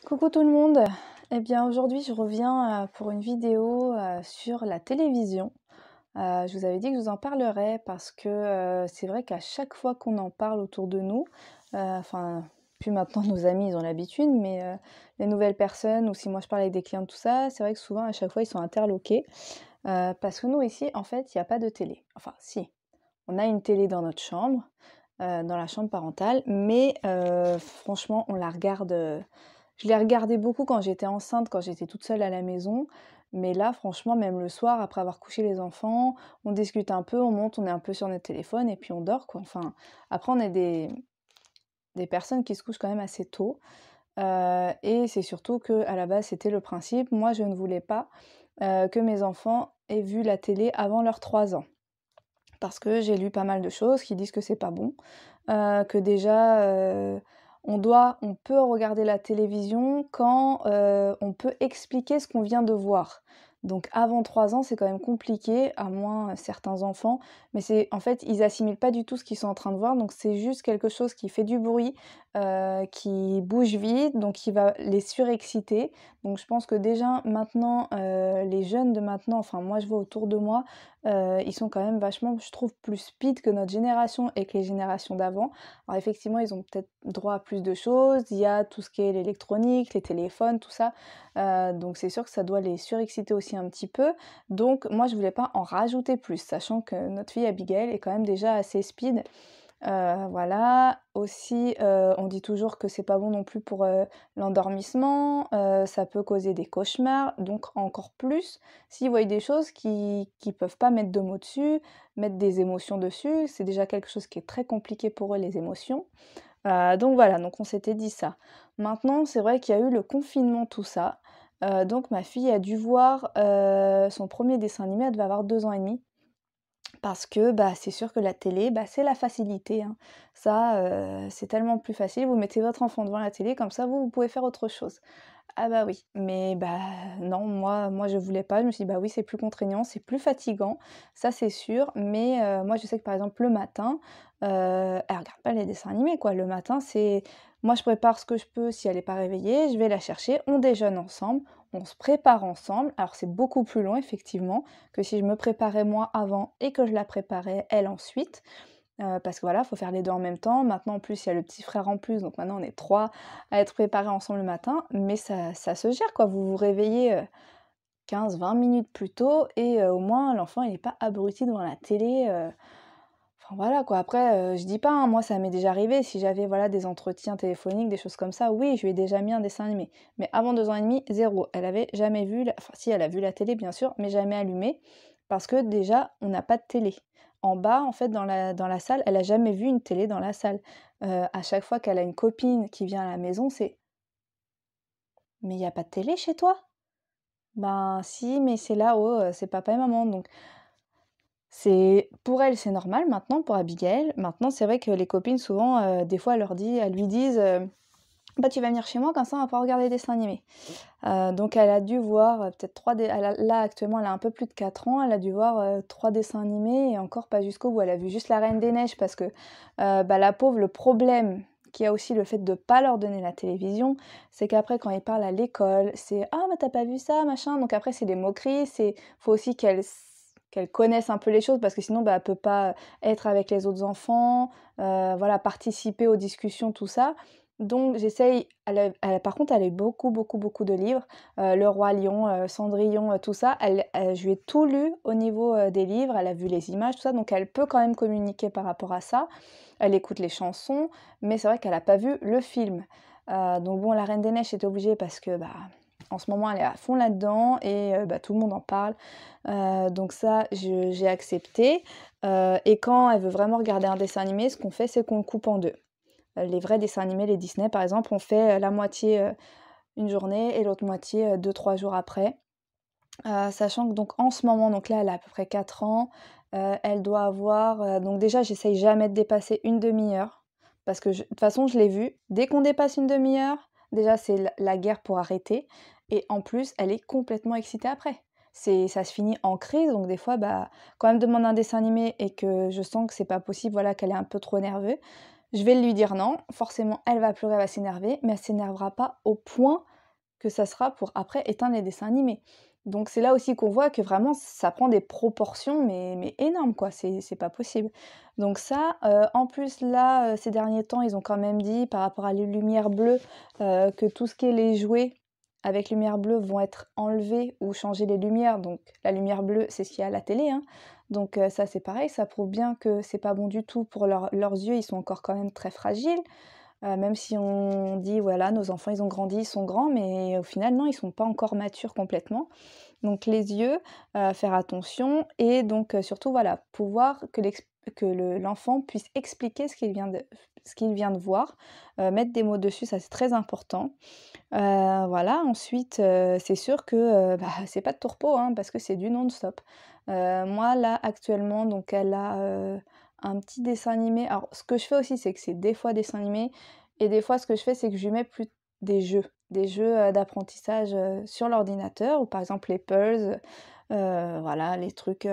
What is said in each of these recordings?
Coucou tout le monde. Eh bien aujourd'hui je reviens, pour une vidéo, sur la télévision. Je vous avais dit que je vous en parlerais parce que, c'est vrai qu'à chaque fois qu'on en parle autour de nous, enfin, puis maintenant nos amis ils ont l'habitude, mais les nouvelles personnes ou si moi je parle avec des clients tout ça, c'est vrai que souvent à chaque fois ils sont interloqués, parce que nous ici en fait il y a pas de télé. Enfin si, on a une télé dans notre chambre, dans la chambre parentale, mais franchement on la regarde, je l'ai regardée beaucoup quand j'étais enceinte, quand j'étais toute seule à la maison, mais là franchement même le soir après avoir couché les enfants, on discute un peu, on monte, on est un peu sur notre téléphone et puis on dort quoi. Enfin, après on est des personnes qui se couchent quand même assez tôt, et c'est surtout qu'à la base c'était le principe, moi je ne voulais pas, que mes enfants aient vu la télé avant leurs 3 ans. Parce que j'ai lu pas mal de choses qui disent que c'est pas bon, que déjà, on peut regarder la télévision quand, on peut expliquer ce qu'on vient de voir. Donc avant 3 ans, c'est quand même compliqué, à moins, certains enfants, mais c'est en fait, ils assimilent pas du tout ce qu'ils sont en train de voir, donc c'est juste quelque chose qui fait du bruit, qui bouge vite, donc qui va les surexciter. Donc je pense que déjà maintenant, les jeunes de maintenant, enfin moi je vois autour de moi, ils sont quand même vachement, je trouve, plus speed que notre génération et que les générations d'avant. Alors effectivement, ils ont peut-être droit à plus de choses, il y a tout ce qui est l'électronique, les téléphones, tout ça, donc c'est sûr que ça doit les surexciter aussi un petit peu. Donc moi, je voulais pas en rajouter plus, sachant que notre fille Abigail est quand même déjà assez speed. Voilà. Aussi, on dit toujours que c'est pas bon non plus pour, l'endormissement, ça peut causer des cauchemars, donc encore plus s'ils voient des choses qui peuvent pas mettre de mots dessus, mettre des émotions dessus, c'est déjà quelque chose qui est très compliqué pour eux, les émotions. Donc voilà, donc on s'était dit ça. Maintenant, c'est vrai qu'il y a eu le confinement, tout ça, donc ma fille a dû voir, son premier dessin animé, elle devait avoir 2 ans et demi. Parce que, bah, c'est sûr que la télé, bah, c'est la facilité, hein. Ça, c'est tellement plus facile, vous mettez votre enfant devant la télé, comme ça vous pouvez faire autre chose. Ah bah oui, mais bah, non, moi je voulais pas, je me suis dit: «Bah oui, c'est plus contraignant, c'est plus fatigant, ça c'est sûr», mais moi je sais que par exemple le matin, elle regarde pas les dessins animés quoi. Le matin, c'est moi je prépare ce que je peux si elle est pas réveillée, je vais la chercher, on déjeune ensemble, on se prépare ensemble. Alors c'est beaucoup plus long effectivement que si je me préparais moi avant et que je la préparais elle ensuite. Parce que voilà, faut faire les 2 en même temps. Maintenant, en plus, il y a le petit frère en plus, donc maintenant on est 3 à être préparés ensemble le matin, mais ça se gère quoi. Vous vous réveillez, 15-20 minutes plus tôt et au moins l'enfant il est pas abruti devant la télé, enfin voilà quoi. Après, je dis pas, hein, moi ça m'est déjà arrivé, si j'avais voilà des entretiens téléphoniques, des choses comme ça, oui, je lui ai déjà mis un dessin animé. Mais avant 2 ans et demi, 0. Elle avait jamais vu la enfin si, elle a vu la télé bien sûr, mais jamais allumé, parce que déjà, on n'a pas de télé. En bas, en fait, dans la salle, elle a jamais vu une télé dans la salle. À chaque fois qu'elle a une copine qui vient à la maison, c'est: «Mais il y a pas de télé chez toi?» «Ben si, mais c'est là-haut, c'est papa et maman», donc c'est pour elle, c'est normal maintenant, pour Abigail. Maintenant, c'est vrai que les copines souvent, des fois, elles lui disent, «Bah, tu vas venir chez moi, comme ça on va pouvoir regarder des dessins animés». Donc elle a dû voir, peut-être 3 dé elle a là actuellement elle a un peu plus de 4 ans, elle a dû voir, 3 dessins animés et encore pas jusqu'au bout. Elle a vu juste La Reine des Neiges parce que, bah, la pauvre, le problème qu'il y a aussi le fait de pas leur donner la télévision, c'est qu'après quand ils parlent à l'école, c'est: «Ah bah, tu pas vu ça, machin», donc après c'est des moqueries, faut aussi qu'elle connaisse un peu les choses parce que sinon, bah, elle peut pas être avec les autres enfants, voilà, participer aux discussions, tout ça. Donc j'essaye elle par contre, elle a eu beaucoup, beaucoup, beaucoup de livres, Le Roi Lion, Cendrillon, tout ça. Je lui ai tout lu au niveau, des livres, elle a vu les images, tout ça, donc elle peut quand même communiquer par rapport à ça. Elle écoute les chansons, mais c'est vrai qu'elle a pas vu le film. Donc bon, La Reine des Neiges, j'étais obligée parce que, bah, en ce moment, elle est à fond là-dedans et bah, tout le monde en parle. Donc ça, j'ai accepté, et quand elle veut vraiment regarder un dessin animé, ce qu'on fait, c'est qu'on le coupe en 2. Les vrais dessins animés, les Disney par exemple, on fait, la moitié, une journée et l'autre moitié, 2-3 jours après. Sachant que donc en ce moment, donc là elle a à peu près 4 ans, elle doit avoir, donc déjà j'essaye jamais de dépasser une demi heure parce que de toute façon je l'ai vu, dès qu'on dépasse une demi heure, déjà c'est la guerre pour arrêter et en plus elle est complètement excitée après. Ça se finit en crise donc des fois, bah, quand elle me demande un dessin animé et que je sens que c'est pas possible, voilà, qu'elle est un peu trop nerveuse, je vais lui dire non, forcément elle va pleurer, elle va s'énerver, mais elle s'énervera pas au point, que ça sera pour après éteindre les dessins animés. Donc c'est là aussi qu'on voit que vraiment ça prend des proportions mais énormes quoi, c'est pas possible. Donc ça, en plus là, ces derniers temps, ils ont quand même dit par rapport à les lumières bleues, que tout ce qui est les jouets avec lumière bleue vont être enlevés ou changer les lumières. Donc la lumière bleue, c'est ce qu'il y a à la télé, hein. Donc ça c'est pareil, ça prouve bien que c'est pas bon du tout pour leurs yeux, ils sont encore quand même très fragiles. Même si on dit: «Voilà, nos enfants, ils ont grandi, ils sont grands», mais au final, non, ils sont pas encore matures complètement. Donc les yeux, faire attention et donc surtout, voilà, pouvoir que l'enfant puisse expliquer ce qu'il vient de voir, mettre des mots dessus, ça, c'est très important. Voilà, ensuite, c'est sûr que, bah, c'est pas de tourpeau, hein, parce que c'est du non-stop. Moi, là, actuellement, donc elle a, un petit dessin animé. Alors, ce que je fais aussi, c'est que c'est des fois dessin animé et des fois, ce que je fais, c'est que je lui mets plus des jeux, d'apprentissage, sur l'ordinateur ou par exemple les puzzles, voilà, les trucs,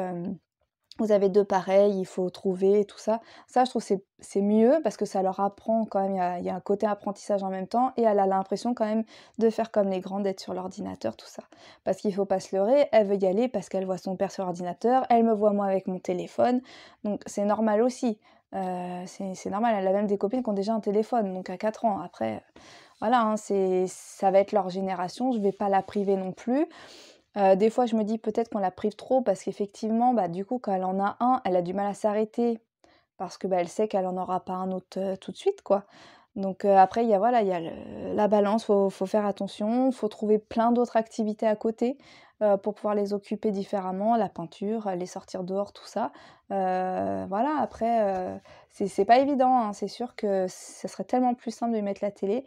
vous avez 2 pareils, il faut trouver et tout ça. Ça, je trouve c'est mieux parce que ça leur apprend quand même, il y a un côté apprentissage en même temps et elle a l'impression quand même de faire comme les grands, d'être sur l'ordinateur, tout ça. Parce qu'il faut pas se leurrer, elle veut y aller parce qu'elle voit son père sur l'ordinateur, elle me voit moi avec mon téléphone, donc c'est normal aussi. C'est normal, elle a même des copines qui ont déjà un téléphone, donc à 4 ans. Après, voilà, hein, ça va être leur génération, je vais pas la priver non plus. Des fois, je me dis peut-être qu'on la prive trop parce qu'effectivement, bah, du coup, quand elle en a un, elle a du mal à s'arrêter parce que, bah, elle sait qu'elle en aura pas un autre, tout de suite, quoi. Donc après, il y a voilà, il y a la balance, faut faire attention, faut trouver plein d'autres activités à côté, pour pouvoir les occuper différemment, la peinture, les sortir dehors, tout ça. Voilà, après, c'est pas évident, hein. C'est sûr que ça serait tellement plus simple de lui mettre la télé.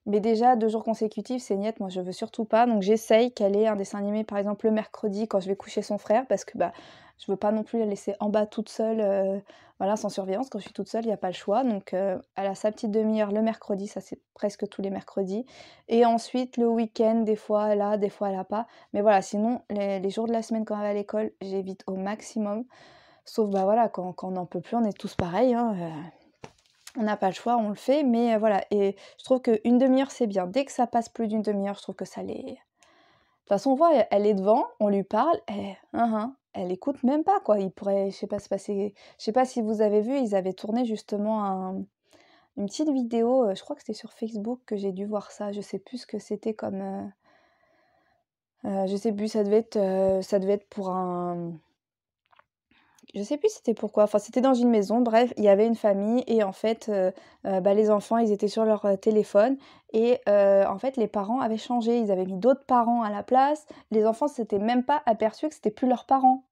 Mais déjà 2 jours consécutifs, c'est niet, moi je veux surtout pas. Donc j'essaye qu'elle ait un dessin animé, par exemple, le mercredi quand je vais coucher son frère parce que, bah, je veux pas non plus la laisser en bas toute seule, voilà, sans surveillance. Quand je suis toute seule, il y a pas le choix. Donc elle a sa petite demi-heure le mercredi, ça c'est presque tous les mercredis et ensuite le week-end, des fois elle a, des fois elle a pas. Mais voilà, sinon les jours de la semaine quand elle va à l'école, j'évite au maximum. Sauf, bah, voilà, quand on n'en peut plus, on est tous pareils, hein, on n'a pas le choix, on le fait, mais voilà et je trouve qu'une demi-heure, c'est bien. Dès que ça passe plus d'une demi-heure, je trouve que ça les de toute façon, on voit, elle est devant, on lui parle, elle écoute même pas, quoi. Il pourrait, je sais pas, se passer je sais pas si vous avez vu, ils avaient tourné justement une petite vidéo, je crois que c'était sur Facebook que j'ai dû voir ça. Je sais plus ce que c'était comme, je sais plus, ça devait être pour un je sais plus c'était pourquoi, enfin c'était dans une maison, bref, il y avait une famille et en fait, bah, les enfants, ils étaient sur leur, téléphone et en fait, les parents avaient changé. Ils avaient mis d'autres parents à la place. Les enfants s'étaient même pas aperçus que c'était plus leurs parents.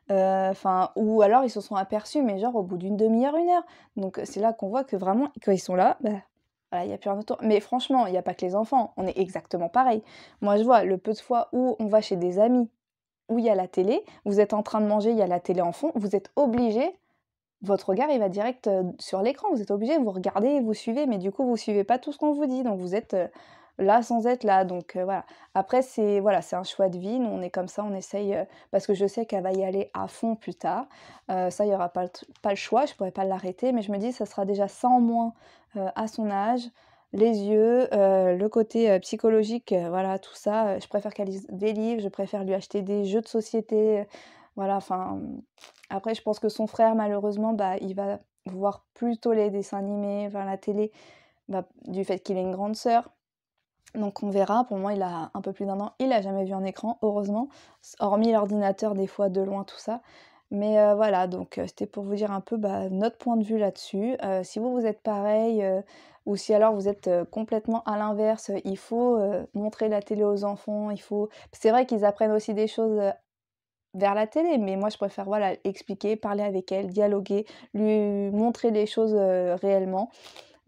Enfin ou alors ils se sont aperçus, mais genre au bout d'une demi heure, 1 heure. Donc c'est là qu'on voit que vraiment quand ils sont là, bah, voilà, il y a plus rien autour. Mais franchement, il y a pas que les enfants, on est exactement pareil. Moi, je vois le peu de fois où on va chez des amis où il y a la télé, vous êtes en train de manger, il y a la télé en fond, vous êtes obligé, votre regard il va direct, sur l'écran, vous êtes obligé, vous regardez, vous suivez, mais du coup vous suivez pas tout ce qu'on vous dit, donc vous êtes, là sans être là, donc voilà. Après c'est voilà, c'est un choix de vie, nous on est comme ça, on essaye, parce que je sais qu'elle va y aller à fond plus tard, ça il y aura pas le choix, je pourrais pas l'arrêter, mais je me dis: «Ça sera déjà ça en moins, à son âge». Les yeux, le côté, psychologique, voilà tout ça, je préfère qu'elle lise des livres, je préfère lui acheter des jeux de société, voilà enfin, après je pense que son frère malheureusement, bah, il va voir plutôt les dessins animés, enfin la télé, bah, du fait qu'il ait une grande sœur, donc on verra. Pour moi, il a un peu plus d'1 an, il a jamais vu un écran, heureusement, hormis l'ordinateur des fois de loin tout ça. Mais voilà, donc c'était pour vous dire un peu, bah, notre point de vue là-dessus. Si vous, vous êtes pareil, ou si alors vous êtes, complètement à l'inverse, il faut, montrer la télé aux enfants, il faut c'est vrai qu'ils apprennent aussi des choses, vers la télé, mais moi je préfère, voilà, expliquer, parler avec elle, dialoguer, lui montrer les choses, réellement.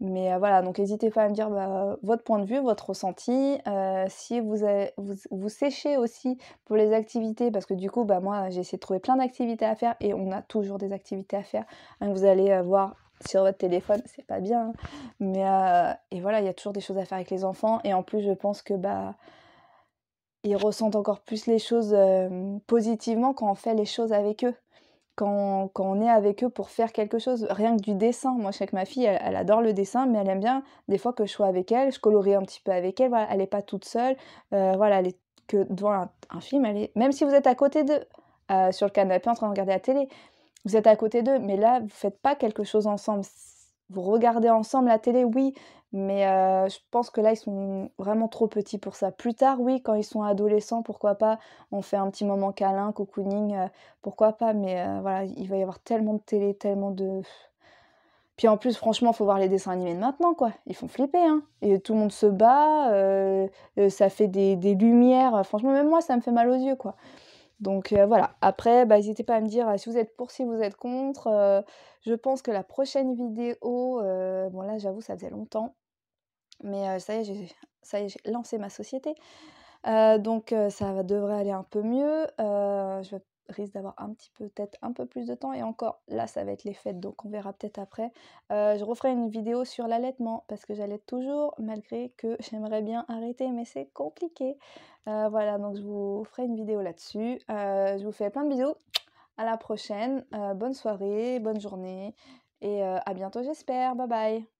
Mais voilà, donc n'hésitez pas à me dire, bah, votre point de vue, votre ressenti, si vous séchez aussi pour les activités parce que du coup, bah, moi, j'ai essayé de trouver plein d'activités à faire et on a toujours des activités à faire. Hein, vous allez, voir sur votre téléphone, c'est pas bien, hein, mais et voilà, il y a toujours des choses à faire avec les enfants et en plus, je pense que, bah, ils ressentent encore plus les choses, positivement quand on fait les choses avec eux. quand on est avec eux pour faire quelque chose, rien que du dessin. Moi, je sais que ma fille, elle adore le dessin, mais elle aime bien des fois que je sois avec elle, je colorie un petit peu avec elle, voilà, elle est pas toute seule, voilà, elle est que devant un film, elle est même si vous êtes à côté d'eux, sur le canapé en train de regarder la télé, vous êtes à côté d'eux, mais là, vous faites pas quelque chose ensemble. Vous regardez ensemble la télé, oui, mais je pense que là, ils sont vraiment trop petits pour ça. Plus tard, oui, quand ils sont adolescents, pourquoi pas, on fait un petit moment câlin, cocooning, pourquoi pas, mais voilà, il va y avoir tellement de télé, tellement de puis en plus, franchement, faut voir les dessins animés de maintenant, quoi. Ils font flipper, hein, et tout le monde se bat, ça fait des lumières, franchement, même moi, ça me fait mal aux yeux, quoi. Donc voilà. Après, bah, hésitez pas à me dire, si vous êtes pour, si vous êtes contre. Je pense que la prochaine vidéo, bon là, j'avoue, ça faisait longtemps, mais ça y est, j'ai lancé ma société. Donc ça devrait aller un peu mieux. Risque d'avoir un petit peu peut-être un peu plus de temps et encore, là, ça va être les fêtes, donc on verra peut-être après. Je referai une vidéo sur l'allaitement parce que j'allaite toujours malgré que j'aimerais bien arrêter, mais c'est compliqué. Voilà, donc je vous ferai une vidéo là-dessus. Je vous fais plein de bisous. À la prochaine, bonne soirée, bonne journée et à bientôt j'espère. Bye bye.